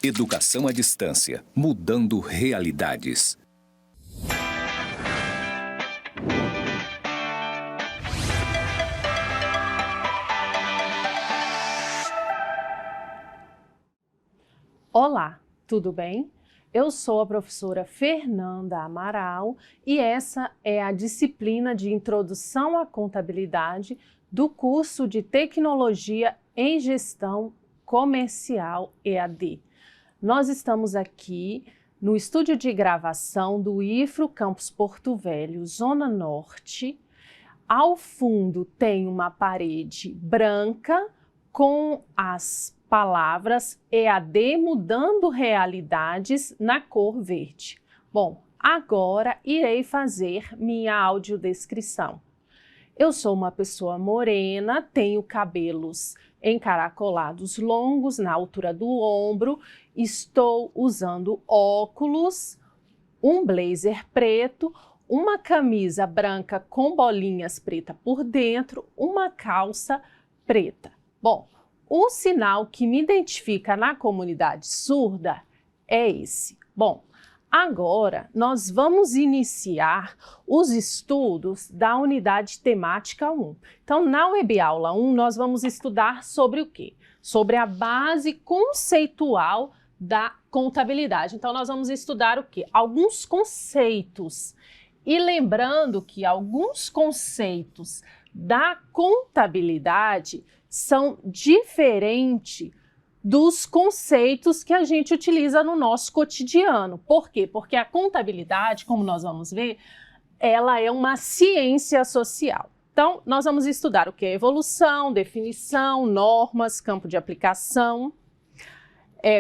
Educação à distância, mudando realidades. Olá, tudo bem? Eu sou a professora Fernanda Amaral e essa é a disciplina de Introdução à Contabilidade do curso de Tecnologia em Gestão Comercial EAD. Nós estamos aqui no estúdio de gravação do IFRO Campus Porto Velho, Zona Norte. Ao fundo tem uma parede branca com as palavras EAD mudando realidades na cor verde. Bom, agora irei fazer minha audiodescrição. Eu sou uma pessoa morena, tenho cabelos encaracolados longos na altura do ombro, estou usando óculos, um blazer preto, uma camisa branca com bolinhas preta por dentro, uma calça preta. Bom, o sinal que me identifica na comunidade surda é esse. Bom, agora nós vamos iniciar os estudos da unidade temática 1. Então, na Webaula 1, nós vamos estudar sobre o quê? Sobre a base conceitual da contabilidade. Então, nós vamos estudar o quê? Alguns conceitos. E lembrando que alguns conceitos da contabilidade são diferentes dos conceitos que a gente utiliza no nosso cotidiano. Por quê? Porque a contabilidade, como nós vamos ver, ela é uma ciência social. Então, nós vamos estudar o que é evolução, definição, normas, campo de aplicação,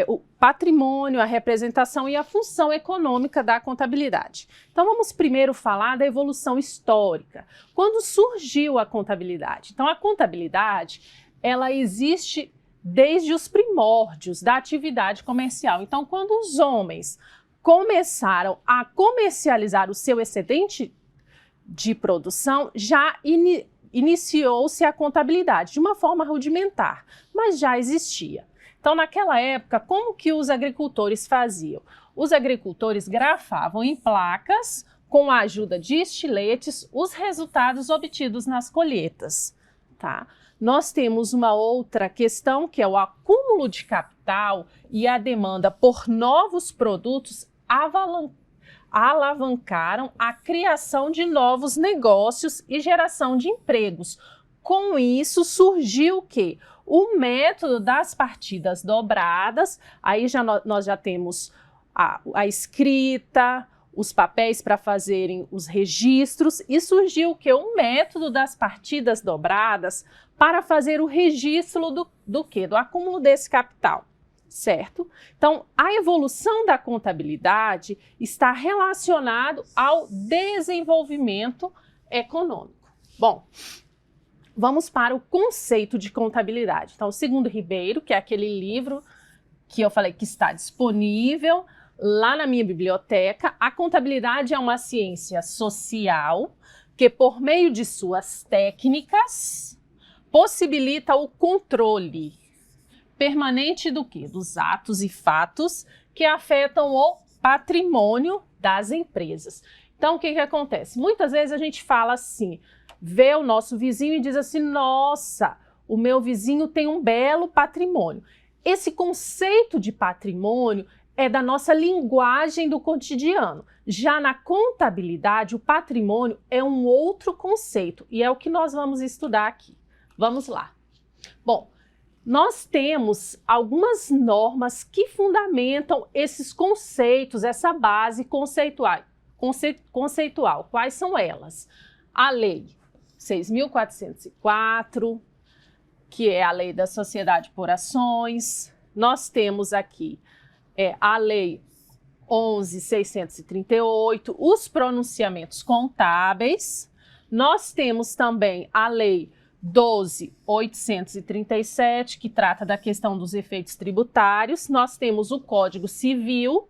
o patrimônio, a representação e a função econômica da contabilidade. Então, vamos primeiro falar da evolução histórica. Quando surgiu a contabilidade? Então, a contabilidade, ela existe desde os primórdios da atividade comercial. Então, quando os homens começaram a comercializar o seu excedente de produção, já iniciou-se a contabilidade de uma forma rudimentar, mas já existia. Então, naquela época, como que os agricultores faziam? Os agricultores grafavam em placas, com a ajuda de estiletes, os resultados obtidos nas colheitas, tá? Nós temos uma outra questão, que é o acúmulo de capital e a demanda por novos produtos alavancaram a criação de novos negócios e geração de empregos. Com isso, surgiu o quê? O método das partidas dobradas. Aí nós já temos a escrita, os papéis para fazerem os registros, e surgiu o quê? O método das partidas dobradas para fazer o registro do quê? Do acúmulo desse capital, certo? Então, a evolução da contabilidade está relacionado ao desenvolvimento econômico. Bom, vamos para o conceito de contabilidade. Então, segundo Ribeiro, que é aquele livro que eu falei que está disponível lá na minha biblioteca, a contabilidade é uma ciência social que, por meio de suas técnicas, possibilita o controle permanente do quê? Dos atos e fatos que afetam o patrimônio das empresas. Então, o que acontece? Muitas vezes a gente fala assim, vê o nosso vizinho e diz assim, nossa, o meu vizinho tem um belo patrimônio. Esse conceito de patrimônio é da nossa linguagem do cotidiano. Já na contabilidade, o patrimônio é um outro conceito e é o que nós vamos estudar aqui. Vamos lá. Bom, nós temos algumas normas que fundamentam esses conceitos, essa base conceitual. Quais são elas? A Lei 6.404, que é a Lei da Sociedade por Ações. Nós temos aqui a Lei 11.638, os pronunciamentos contábeis. Nós temos também a Lei 12.837, que trata da questão dos efeitos tributários. Nós temos o Código Civil,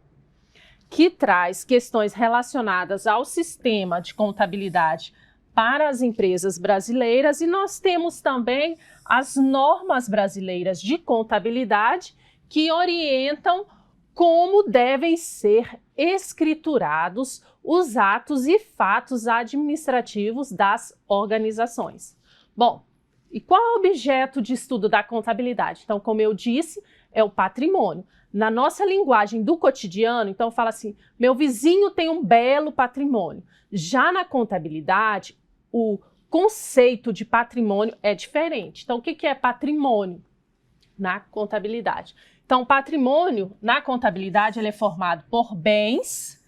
que traz questões relacionadas ao sistema de contabilidade para as empresas brasileiras, e nós temos também as normas brasileiras de contabilidade que orientam como devem ser escriturados os atos e fatos administrativos das organizações. Bom, e qual é o objeto de estudo da contabilidade? Então, como eu disse, é o patrimônio. Na nossa linguagem do cotidiano, então fala assim, meu vizinho tem um belo patrimônio. Já na contabilidade, o conceito de patrimônio é diferente. Então, o que é patrimônio na contabilidade? Então, patrimônio na contabilidade ele é formado por bens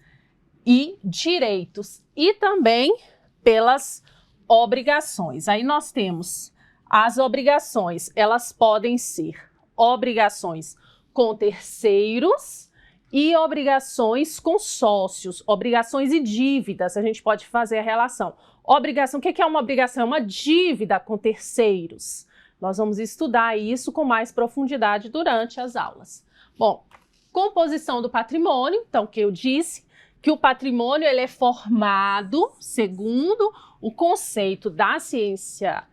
e direitos e também pelas obrigações. Aí nós temos as obrigações, elas podem ser obrigações com terceiros e obrigações com sócios, obrigações e dívidas, a gente pode fazer a relação. Obrigação, o que é uma obrigação? É uma dívida com terceiros. Nós vamos estudar isso com mais profundidade durante as aulas. Bom, composição do patrimônio, então, que eu disse que o patrimônio ele é formado, segundo o conceito da ciência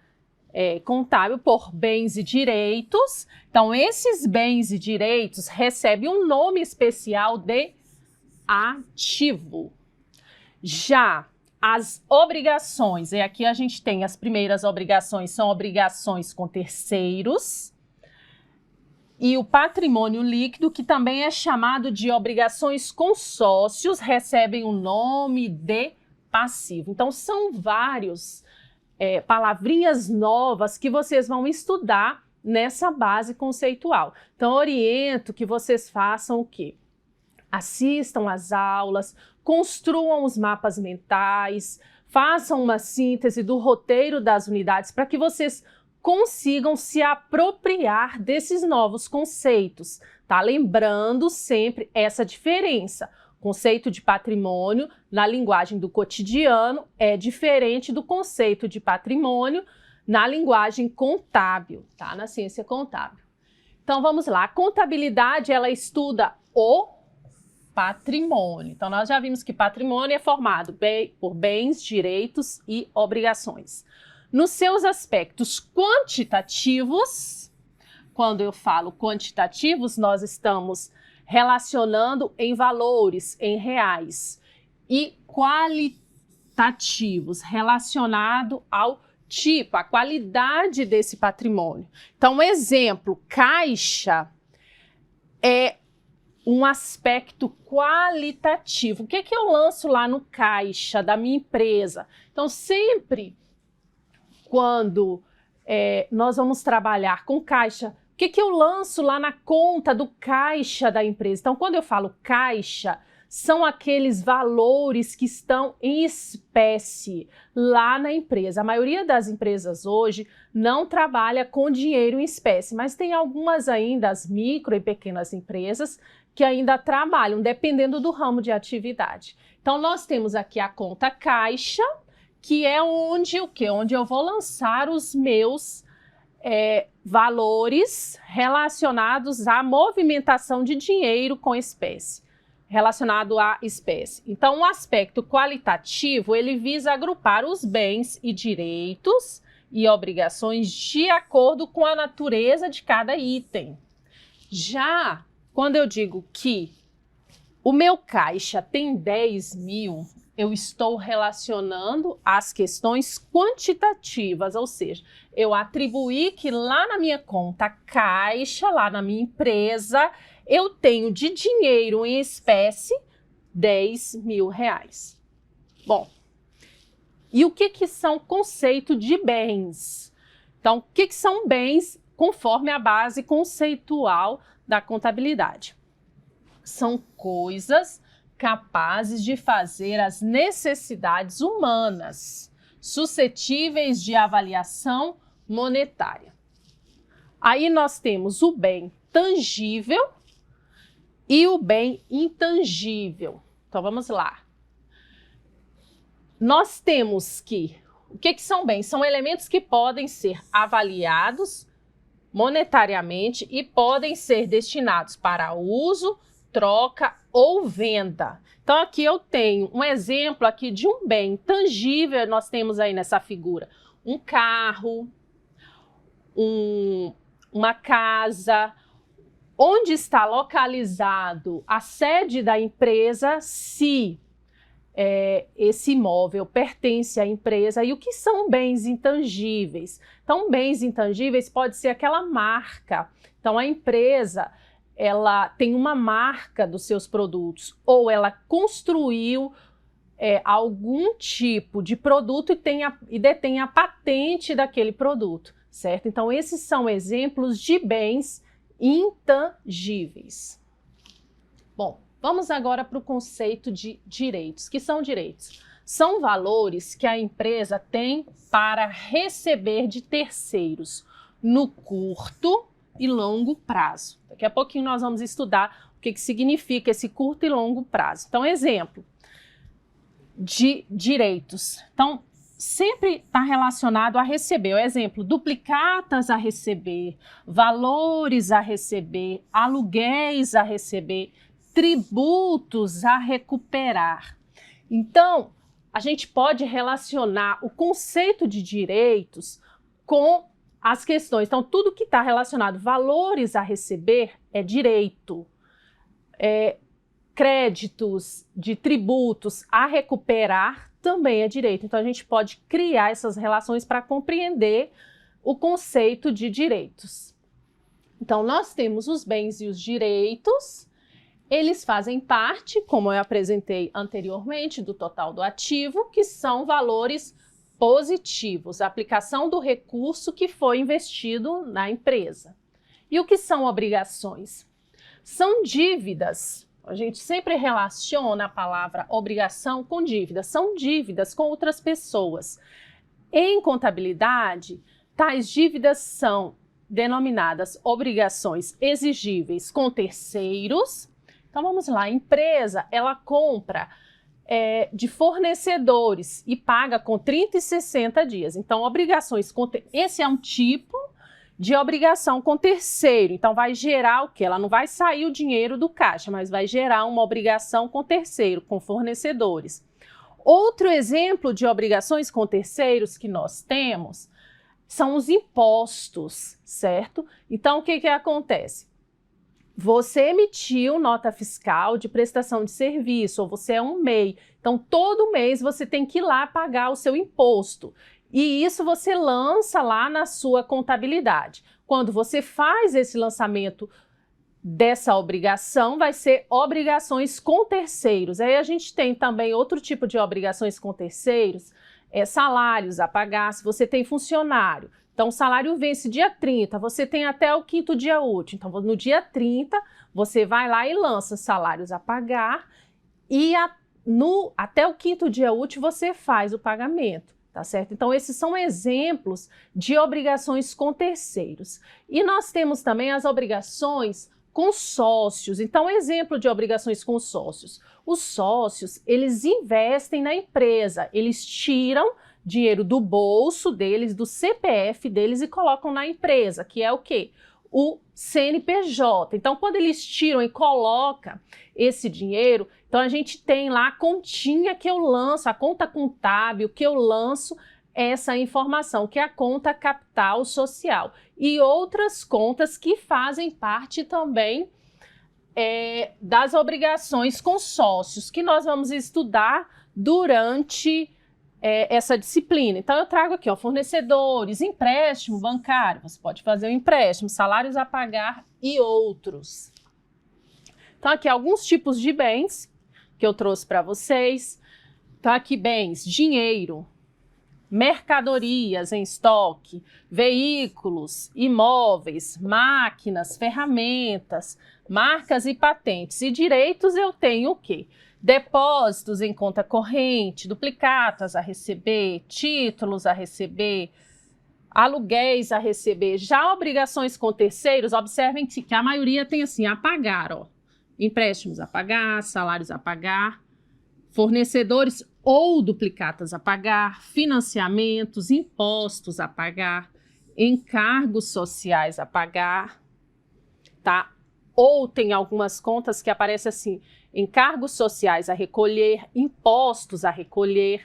contábil, por bens e direitos. Então, esses bens e direitos recebem um nome especial de ativo. Já as obrigações, e aqui a gente tem as primeiras obrigações, são obrigações com terceiros, e o patrimônio líquido, que também é chamado de obrigações com sócios, recebem o nome de passivo. Então, são vários palavrinhas novas que vocês vão estudar nessa base conceitual. Então, oriento que vocês façam o quê? Assistam às aulas, construam os mapas mentais, façam uma síntese do roteiro das unidades para que vocês consigam se apropriar desses novos conceitos, tá? Lembrando sempre essa diferença. O conceito de patrimônio na linguagem do cotidiano é diferente do conceito de patrimônio na linguagem contábil, tá? Na ciência contábil. Então vamos lá, a contabilidade ela estuda o patrimônio. Então nós já vimos que patrimônio é formado por bens, direitos e obrigações. Nos seus aspectos quantitativos, quando eu falo quantitativos, nós estamos relacionando em valores, em reais, e qualitativos, relacionado ao tipo, a qualidade desse patrimônio. Então, um exemplo, caixa é um aspecto qualitativo. O que eu lanço lá no caixa da minha empresa? Então, sempre quando nós vamos trabalhar com caixa, o que eu lanço lá na conta do caixa da empresa? Então, quando eu falo caixa, são aqueles valores que estão em espécie lá na empresa. A maioria das empresas hoje não trabalha com dinheiro em espécie, mas tem algumas ainda, as micro e pequenas empresas, que ainda trabalham, dependendo do ramo de atividade. Então, nós temos aqui a conta caixa, que é onde eu vou lançar os meus valores relacionados à movimentação de dinheiro com espécie, relacionado à espécie. Então, o aspecto qualitativo, ele visa agrupar os bens e direitos e obrigações de acordo com a natureza de cada item. Já quando eu digo que o meu caixa tem 10 mil, eu estou relacionando as questões quantitativas, ou seja, eu atribuí que lá na minha conta caixa, lá na minha empresa, eu tenho de dinheiro em espécie 10 mil reais. Bom, e o que são conceito de bens? Então, o que são bens conforme a base conceitual da contabilidade? São coisas capazes de fazer as necessidades humanas, suscetíveis de avaliação monetária. Aí nós temos o bem tangível e o bem intangível. Então vamos lá. Nós temos que, o que são bens? São elementos que podem ser avaliados monetariamente e podem ser destinados para uso, troca ou venda. Então aqui eu tenho um exemplo aqui de um bem tangível, nós temos aí nessa figura um carro, uma casa, onde está localizado a sede da empresa, se esse imóvel pertence à empresa, e o que são bens intangíveis. Então, bens intangíveis pode ser aquela marca. Então, a empresa, ela tem uma marca dos seus produtos, ou ela construiu algum tipo de produto e detém a patente daquele produto, certo? Então, esses são exemplos de bens intangíveis. Bom, vamos agora para o conceito de direitos. Que são direitos? São valores que a empresa tem para receber de terceiros no curto e longo prazo. Daqui a pouquinho nós vamos estudar o que significa esse curto e longo prazo. Então, exemplo de direitos. Então, sempre está relacionado a receber. O exemplo, duplicatas a receber, valores a receber, aluguéis a receber, tributos a recuperar. Então, a gente pode relacionar o conceito de direitos com as questões. Então, tudo que está relacionado valores a receber é direito. Créditos de tributos a recuperar também é direito. Então, a gente pode criar essas relações para compreender o conceito de direitos. Então, nós temos os bens e os direitos. Eles fazem parte, como eu apresentei anteriormente, do total do ativo, que são valores positivos, a aplicação do recurso que foi investido na empresa. E o que são obrigações? São dívidas. A gente sempre relaciona a palavra obrigação com dívida. São dívidas com outras pessoas. Em contabilidade, tais dívidas são denominadas obrigações exigíveis com terceiros. Então vamos lá, a empresa ela compra de fornecedores e paga com 30 e 60 dias. Então obrigações esse é um tipo de obrigação com terceiro. Então vai gerar o quê? Ela não vai sair o dinheiro do caixa, mas vai gerar uma obrigação com terceiro, com fornecedores. Outro exemplo de obrigações com terceiros que nós temos são os impostos, certo? Então o que acontece? Você emitiu nota fiscal de prestação de serviço, ou você é um MEI. Então, todo mês você tem que ir lá pagar o seu imposto. E isso você lança lá na sua contabilidade. Quando você faz esse lançamento dessa obrigação, vai ser obrigações com terceiros. Aí a gente tem também outro tipo de obrigações com terceiros, salários a pagar, se você tem funcionário. Então, o salário vence dia 30, você tem até o 5º dia útil. Então, no dia 30, você vai lá e lança salários a pagar e até o 5º dia útil você faz o pagamento, tá certo? Então, esses são exemplos de obrigações com terceiros. E nós temos também as obrigações com sócios. Então, exemplo de obrigações com sócios. Os sócios, eles investem na empresa, eles tiram dinheiro do bolso deles, do CPF deles e colocam na empresa, que é o quê? O CNPJ. Então, quando eles tiram e colocam esse dinheiro, então a gente tem lá a continha que eu lanço, a conta contábil que eu lanço essa informação, que é a conta capital social. E outras contas que fazem parte também das obrigações com sócios, que nós vamos estudar durante essa disciplina. Então, eu trago aqui, fornecedores, empréstimo bancário, você pode fazer um empréstimo, salários a pagar e outros. Então, aqui alguns tipos de bens que eu trouxe para vocês. Então, aqui bens, dinheiro, mercadorias em estoque, veículos, imóveis, máquinas, ferramentas, marcas e patentes. E direitos eu tenho o quê? Depósitos em conta corrente, duplicatas a receber, títulos a receber, aluguéis a receber. Já obrigações com terceiros, observem que a maioria tem assim, a pagar, empréstimos a pagar, salários a pagar, fornecedores ou duplicatas a pagar, financiamentos, impostos a pagar, encargos sociais a pagar, tá? Ou tem algumas contas que aparecem assim, encargos sociais a recolher, impostos a recolher,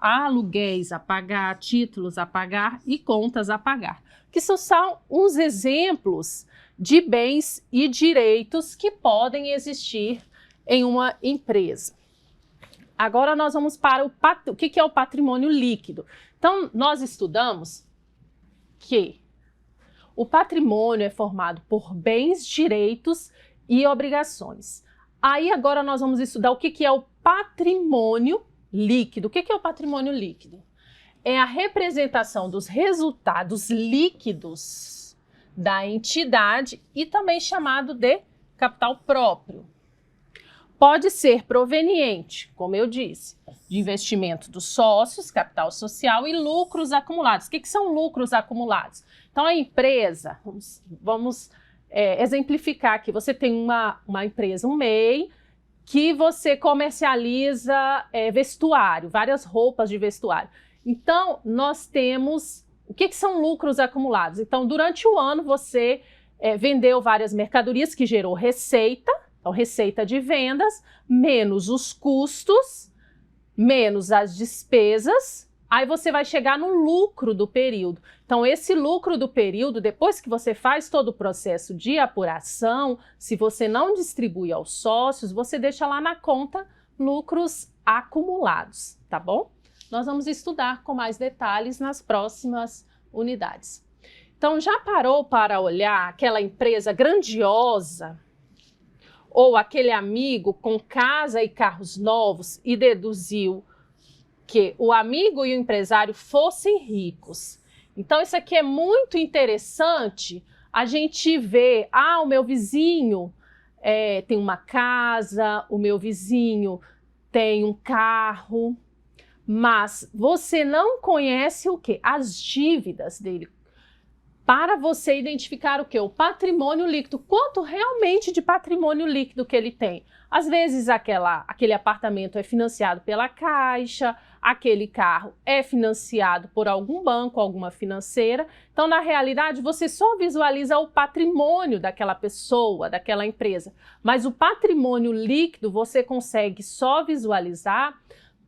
há aluguéis a pagar, títulos a pagar e contas a pagar, que são uns exemplos de bens e direitos que podem existir em uma empresa. Agora nós vamos para o que é o patrimônio líquido. Então, nós estudamos que o patrimônio é formado por bens, direitos e obrigações. Aí agora nós vamos estudar o que é o patrimônio líquido. O que é o patrimônio líquido? É a representação dos resultados líquidos da entidade e também chamado de capital próprio. Pode ser proveniente, como eu disse, de investimento dos sócios, capital social e lucros acumulados. O que são lucros acumulados? Então, a empresa, vamos exemplificar aqui, você tem uma empresa, um MEI, que você comercializa vestuário, várias roupas de vestuário. Então, nós temos, o que são lucros acumulados? Então, durante o ano, você vendeu várias mercadorias que gerou receita, então receita de vendas, menos os custos, menos as despesas, aí você vai chegar no lucro do período. Então, esse lucro do período, depois que você faz todo o processo de apuração, se você não distribui aos sócios, você deixa lá na conta lucros acumulados, tá bom? Nós vamos estudar com mais detalhes nas próximas unidades. Então, já parou para olhar aquela empresa grandiosa ou aquele amigo com casa e carros novos e deduziu que o amigo e o empresário fossem ricos? Então, isso aqui é muito interessante a gente ver, o meu vizinho tem uma casa, o meu vizinho tem um carro, mas você não conhece o quê? As dívidas dele. Para você identificar o quê? O patrimônio líquido. Quanto realmente de patrimônio líquido que ele tem? Às vezes aquele apartamento é financiado pela Caixa, aquele carro é financiado por algum banco, alguma financeira. Então, na realidade, você só visualiza o patrimônio daquela pessoa, daquela empresa. Mas o patrimônio líquido você consegue só visualizar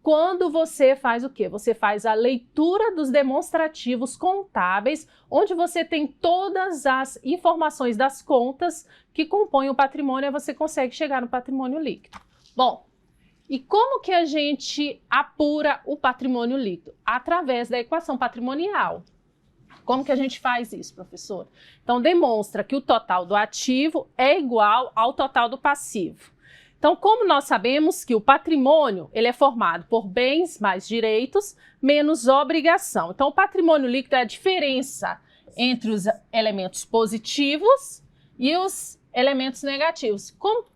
quando você faz o quê? Você faz a leitura dos demonstrativos contábeis, onde você tem todas as informações das contas que compõem o patrimônio, aí você consegue chegar no patrimônio líquido. Bom, e como que a gente apura o patrimônio líquido? Através da equação patrimonial. Como que a gente faz isso, professor? Então, demonstra que o total do ativo é igual ao total do passivo. Então, como nós sabemos que o patrimônio ele é formado por bens mais direitos menos obrigação. Então, o patrimônio líquido é a diferença entre os elementos positivos e os elementos negativos. Como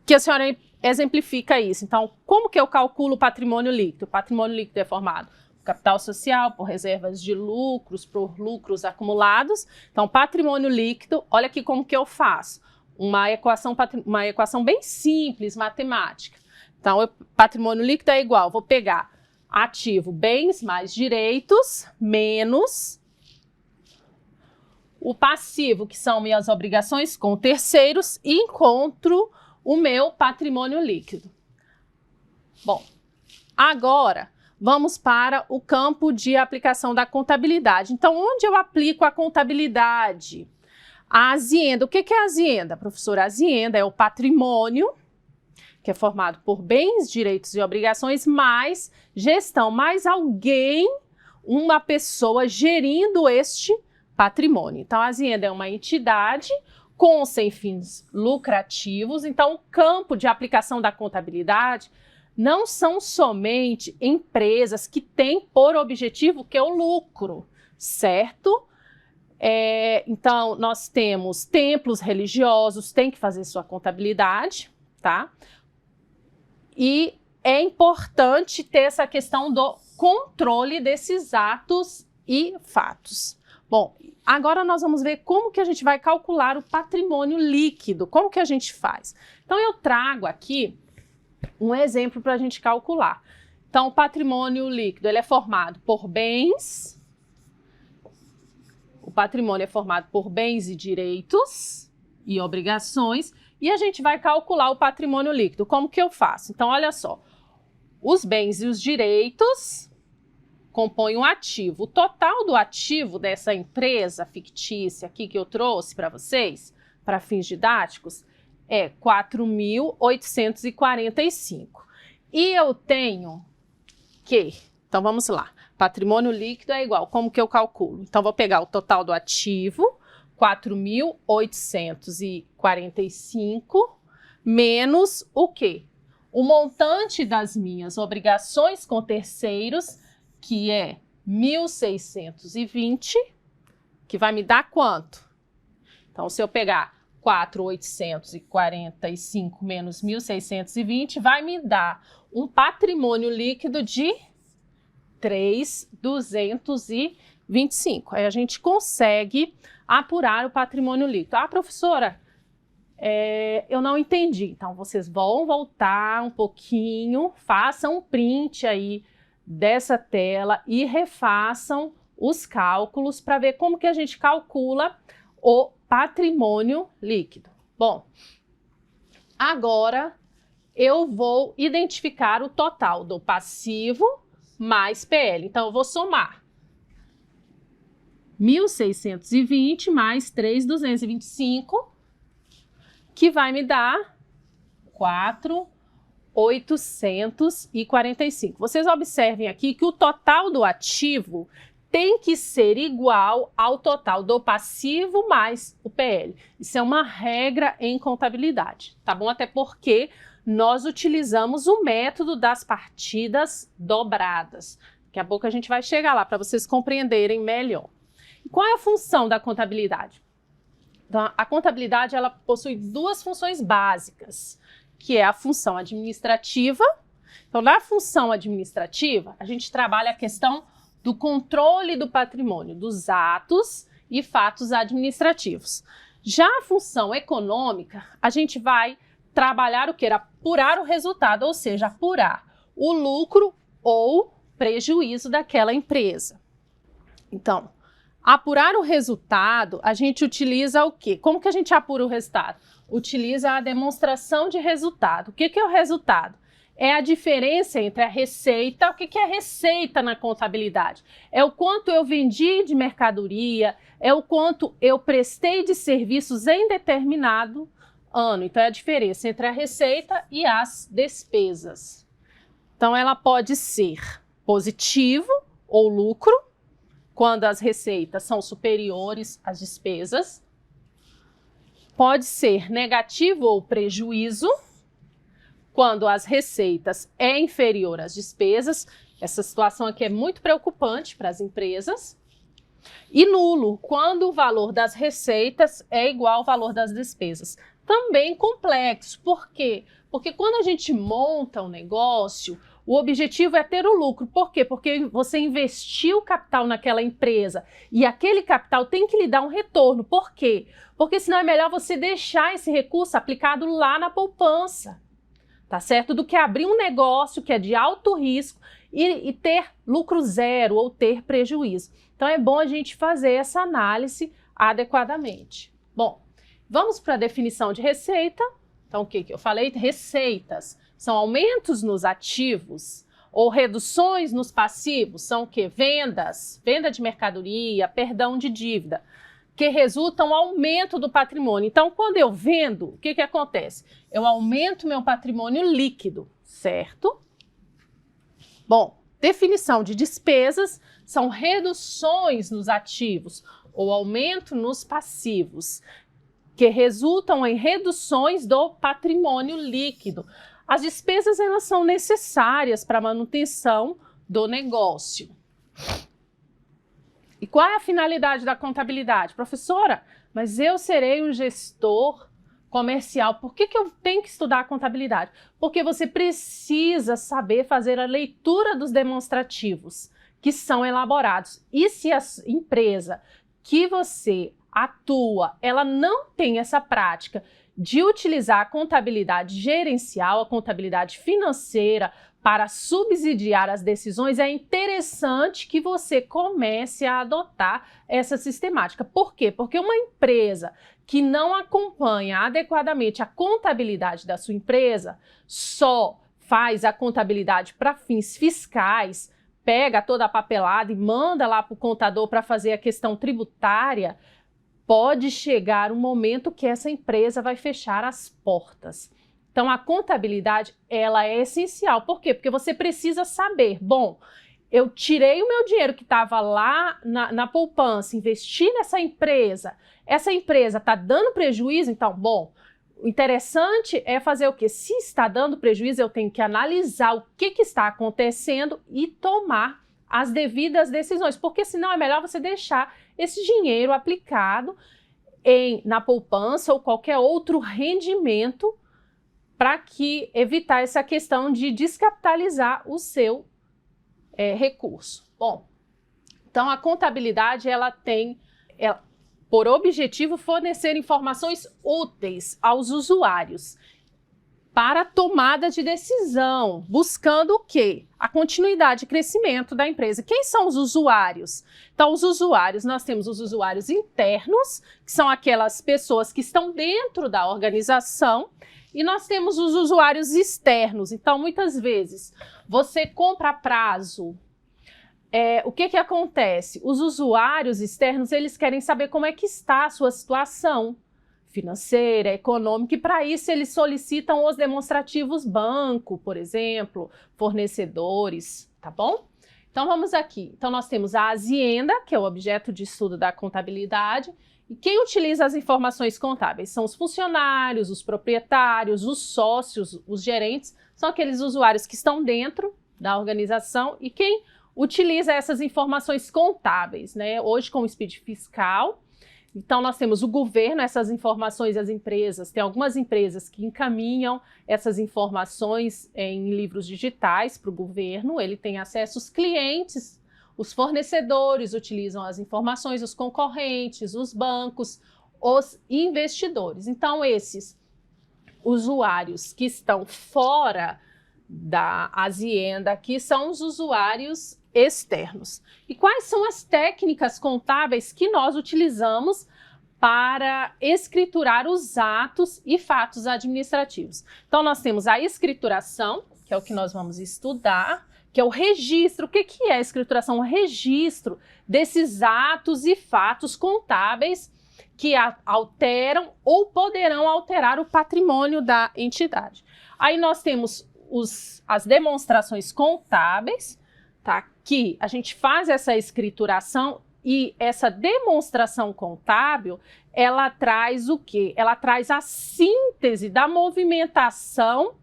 que a senhora exemplifica isso? Então, como que eu calculo o patrimônio líquido? O patrimônio líquido é formado por capital social, por reservas de lucros, por lucros acumulados. Então, patrimônio líquido, olha aqui como que eu faço. Uma equação bem simples, matemática. Então, o patrimônio líquido é igual, vou pegar ativo, bens mais direitos, menos o passivo, que são minhas obrigações com terceiros, e encontro o meu patrimônio líquido. Bom, agora vamos para o campo de aplicação da contabilidade. Então, onde eu aplico a contabilidade? A azienda. O que é a azienda, professora? A azienda é o patrimônio, que é formado por bens, direitos e obrigações, mais gestão, mais alguém, uma pessoa gerindo este patrimônio. Então, a azienda é uma entidade com sem fins lucrativos. Então, o campo de aplicação da contabilidade não são somente empresas que têm por objetivo que é o lucro, certo? Então, nós temos templos religiosos, tem que fazer sua contabilidade, tá? E é importante ter essa questão do controle desses atos e fatos. Bom, agora nós vamos ver como que a gente vai calcular o patrimônio líquido, como que a gente faz. Então, eu trago aqui um exemplo para a gente calcular. Então, o patrimônio líquido, ele é formado por bens. O patrimônio é formado por bens e direitos e obrigações, e a gente vai calcular o patrimônio líquido. Como que eu faço? Então, olha só, Os bens e os direitos compõem um ativo. O total do ativo dessa empresa fictícia aqui que eu trouxe para vocês, para fins didáticos, é 4.845. E eu tenho que, então vamos lá, patrimônio líquido é igual, como que eu calculo? Então vou pegar o total do ativo, 4.845, menos o quê? O montante das minhas obrigações com terceiros, que é 1.620, que vai me dar quanto? Então, se eu pegar 4.845 menos 1.620, vai me dar um patrimônio líquido de 3.225. Aí a gente consegue apurar o patrimônio líquido. Ah, professora, eu não entendi. Então, vocês vão voltar um pouquinho, façam um print aí dessa tela e refaçam os cálculos para ver como que a gente calcula o patrimônio líquido. Bom, agora eu vou identificar o total do passivo mais PL. Então, eu vou somar 1.620 mais 3.225, que vai me dar 4.845. Vocês observem aqui que o total do ativo tem que ser igual ao total do passivo mais o PL. Isso é uma regra em contabilidade, tá bom? Até porque nós utilizamos o método das partidas dobradas. Daqui a pouco a gente vai chegar lá para vocês compreenderem melhor. E qual é a função da contabilidade? Então, a contabilidade ela possui duas funções básicas, que é a função administrativa. Então, na função administrativa, a gente trabalha a questão do controle do patrimônio, dos atos e fatos administrativos. Já a função econômica, a gente vai trabalhar o que? Apurar o resultado, ou seja, apurar o lucro ou prejuízo daquela empresa. Então, apurar o resultado, a gente utiliza o quê? Como que a gente apura o resultado? Utiliza a demonstração de resultado. O que é o resultado? É a diferença entre a receita. O que é receita na contabilidade? É o quanto eu vendi de mercadoria, é o quanto eu prestei de serviços em determinado ano. Então, é a diferença entre a receita e as despesas. Então, ela pode ser positivo ou lucro, quando as receitas são superiores às despesas. Pode ser negativo ou prejuízo, quando as receitas é inferior às despesas. Essa situação aqui é muito preocupante para as empresas. E nulo, quando o valor das receitas é igual ao valor das despesas. Também complexo. Por quê? Porque quando a gente monta um negócio, o objetivo é ter o lucro. Por quê? Porque você investiu capital naquela empresa e aquele capital tem que lhe dar um retorno. Por quê? Porque senão é melhor você deixar esse recurso aplicado lá na poupança, tá certo? Do que abrir um negócio que é de alto risco e ter lucro zero ou ter prejuízo. Então é bom a gente fazer essa análise adequadamente. Bom, vamos para a definição de receita. Então o que eu falei? Receitas são aumentos nos ativos ou reduções nos passivos. São o quê? Vendas, venda de mercadoria, perdão de dívida, que resultam no aumento do patrimônio. Então, quando eu vendo, o que acontece? Eu aumento meu patrimônio líquido, certo? Bom, definição de despesas são reduções nos ativos ou aumento nos passivos, que resultam em reduções do patrimônio líquido. As despesas elas são necessárias para a manutenção do negócio. E qual é a finalidade da contabilidade? Professora, mas eu serei um gestor comercial. Por que eu tenho que estudar contabilidade? Porque você precisa saber fazer a leitura dos demonstrativos que são elaborados. E se a empresa que você atua, ela não tem essa prática de utilizar a contabilidade gerencial, a contabilidade financeira para subsidiar as decisões, é interessante que você comece a adotar essa sistemática. Por quê? Porque uma empresa que não acompanha adequadamente a contabilidade da sua empresa só faz a contabilidade para fins fiscais, pega toda a papelada e manda lá para o contador para fazer a questão tributária, pode chegar um momento que essa empresa vai fechar as portas. Então, a contabilidade, ela é essencial. Por quê? Porque você precisa saber, bom, eu tirei o meu dinheiro que estava lá na poupança, investi nessa empresa, essa empresa está dando prejuízo, então, bom, o interessante é fazer o quê? Se está dando prejuízo, eu tenho que analisar o que está acontecendo e tomar as devidas decisões, porque senão é melhor você deixar esse dinheiro aplicado na poupança ou qualquer outro rendimento para evitar essa questão de descapitalizar o seu recurso. Bom, então a contabilidade ela tem por objetivo fornecer informações úteis aos usuários para a tomada de decisão, buscando o quê? A continuidade e crescimento da empresa. Quem são os usuários? Então, os usuários, nós temos os usuários internos, que são aquelas pessoas que estão dentro da organização, e nós temos os usuários externos. Então, muitas vezes, você compra a prazo. O que acontece? Os usuários externos, eles querem saber como é que está a sua situação financeira, econômica, e para isso eles solicitam os demonstrativos banco, por exemplo, fornecedores, tá bom? Então vamos aqui. Então nós temos a Hacienda, que é o objeto de estudo da contabilidade, e quem utiliza as informações contábeis são os funcionários, os proprietários, os sócios, os gerentes, são aqueles usuários que estão dentro da organização, e quem utiliza essas informações contábeis, né? Hoje com o SPID fiscal. Então, nós temos o governo, essas informações, as empresas. Tem algumas empresas que encaminham essas informações em livros digitais para o governo. Ele tem acesso, os clientes, os fornecedores utilizam as informações, os concorrentes, os bancos, os investidores. Então, esses usuários que estão fora da Hacienda aqui são os usuários externos. E quais são as técnicas contábeis que nós utilizamos para escriturar os atos e fatos administrativos? Então, nós temos a escrituração, que é o que nós vamos estudar, que é o registro. O que é a escrituração? O registro desses atos e fatos contábeis que alteram ou poderão alterar o patrimônio da entidade. Aí nós temos as demonstrações contábeis, tá? Que a gente faz essa escrituração e essa demonstração contábil, ela traz o quê? Ela traz a síntese da movimentação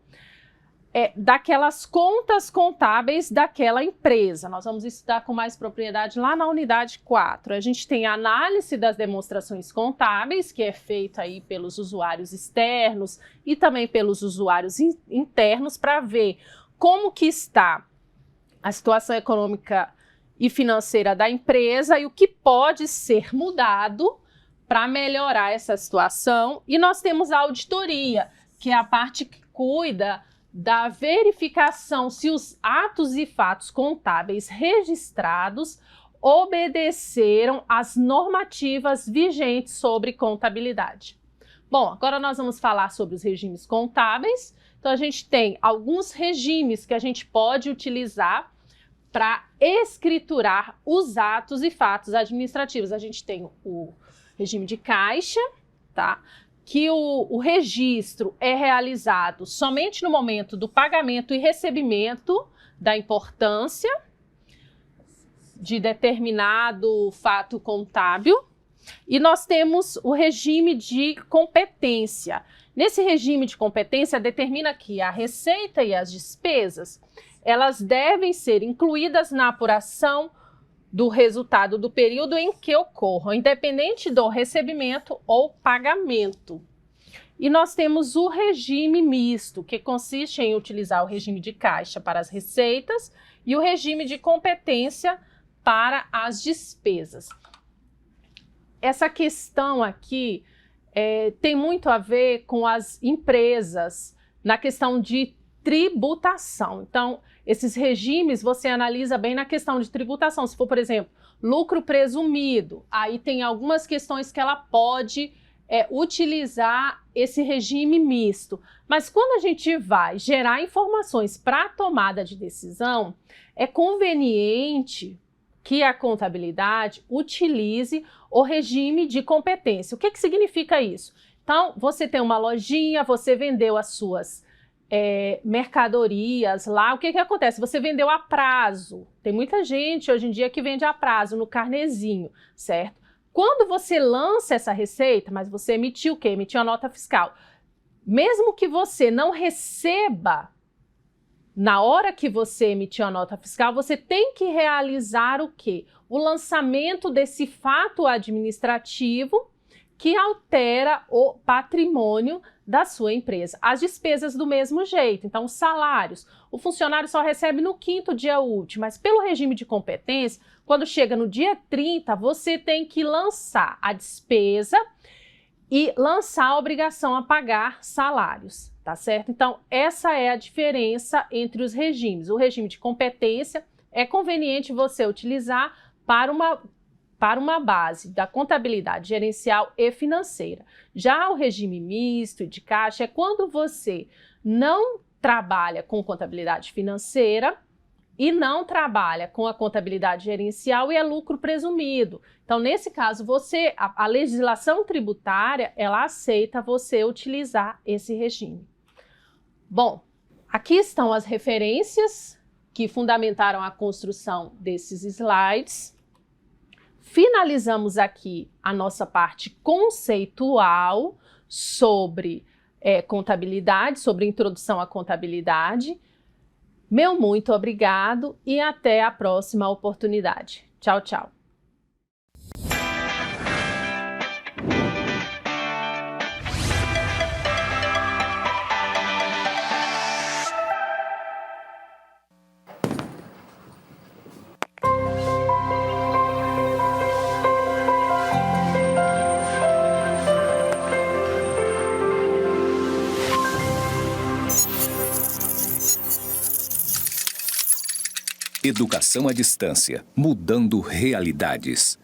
daquelas contas contábeis daquela empresa. Nós vamos estudar com mais propriedade lá na unidade 4. A gente tem a análise das demonstrações contábeis, que é feita aí pelos usuários externos e também pelos usuários internos, para ver como que está a situação econômica e financeira da empresa e o que pode ser mudado para melhorar essa situação. E nós temos a auditoria, que é a parte que cuida da verificação se os atos e fatos contábeis registrados obedeceram às normativas vigentes sobre contabilidade. Bom, agora nós vamos falar sobre os regimes contábeis. Então, a gente tem alguns regimes que a gente pode utilizar para escriturar os atos e fatos administrativos. A gente tem o regime de caixa, tá? Que o registro é realizado somente no momento do pagamento e recebimento da importância de determinado fato contábil. E nós temos o regime de competência. Nesse regime de competência, determina que a receita e as despesas, elas devem ser incluídas na apuração do resultado do período em que ocorram, independente do recebimento ou pagamento. E nós temos o regime misto, que consiste em utilizar o regime de caixa para as receitas e o regime de competência para as despesas. Essa questão aqui tem muito a ver com as empresas na questão de tributação. Então, esses regimes você analisa bem na questão de tributação. Se for, por exemplo, lucro presumido, aí tem algumas questões que ela pode utilizar esse regime misto. Mas quando a gente vai gerar informações para tomada de decisão, é conveniente que a contabilidade utilize o regime de competência. O que significa isso? Então, você tem uma lojinha, você vendeu as suas mercadorias lá, o que acontece? Você vendeu a prazo. Tem muita gente hoje em dia que vende a prazo, no carnezinho, certo? Quando você lança essa receita, mas você emitiu o quê? Emitiu a nota fiscal. Mesmo que você não receba na hora que você emitiu a nota fiscal, você tem que realizar o quê? O lançamento desse fato administrativo que altera o patrimônio da sua empresa. As despesas do mesmo jeito, então os salários. O funcionário só recebe no 5º dia útil, mas pelo regime de competência, quando chega no dia 30, você tem que lançar a despesa e lançar a obrigação a pagar salários, tá certo? Então, essa é a diferença entre os regimes. O regime de competência é conveniente você utilizar para uma base da contabilidade gerencial e financeira. Já o regime misto e de caixa é quando você não trabalha com contabilidade financeira e não trabalha com a contabilidade gerencial e é lucro presumido. Então, nesse caso, a legislação tributária, ela aceita você utilizar esse regime. Bom, aqui estão as referências que fundamentaram a construção desses slides. Finalizamos aqui a nossa parte conceitual sobre contabilidade, sobre introdução à contabilidade. Meu muito obrigado e até a próxima oportunidade. Tchau, tchau. Educação à distância, mudando realidades.